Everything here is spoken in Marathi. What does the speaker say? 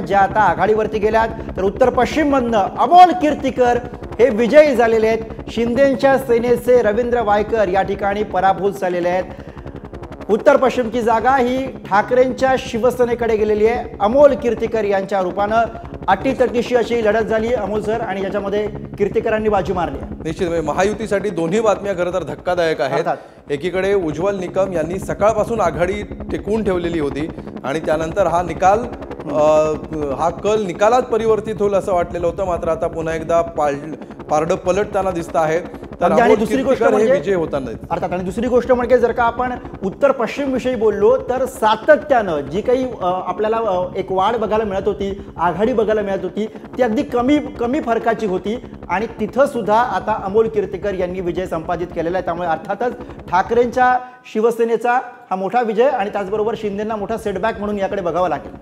ज्या आता आघाडीवरती गेल्यात, तर उत्तर पश्चिम मधनं अमोल कीर्तीकर हे विजयी झालेले आहेत। शिंदेच्या सेनेचे रवींद्र वायकर या ठिकाणी पराभूत झालेले आहेत। उत्तर पश्चिमची जागा ही ठाकरेंच्या शिवसेनेकडे गेलेली आहे। अमोल कीर्तीकर यांच्या रूपानं अटीतटीशी अशी लढत झाली अमोल सर, आणि याच्यामध्ये कीर्तीकरांनी बाजी मारली। निश्चित महायुतीसाठी दोन्ही बातम्या खरं तर धक्कादायक आहेत। एकीकडे उज्ज्वल निकम यांनी सकाळपासून आघाडी टिकवून ठेवलेली होती आणि त्यानंतर हा निकाल हा कल निकालात परिवर्तित होईल असं वाटलेलं होतं, मात्र आता पुन्हा एकदा पारडं पलटताना दिसत आहे। आणि दुसरी गोष्ट म्हणजे विजय होताना अर्थात, आणि दुसरी गोष्ट म्हणजे जर का आपण उत्तर पश्चिम विषयी बोललो तर सातत्यानं जी काही आपल्याला एक वाढ बघायला मिळत होती, आघाडी बघायला मिळत होती, ती अगदी कमी फरकाची होती आणि तिथं सुद्धा आता अमोल कीर्तीकर यांनी विजय संपादित केलेला आहे। त्यामुळे अर्थातच ठाकरेंच्या शिवसेनेचा हा मोठा विजय आणि त्याचबरोबर शिंदेंना मोठा सेटबॅक म्हणून याकडे बघावं लागेल।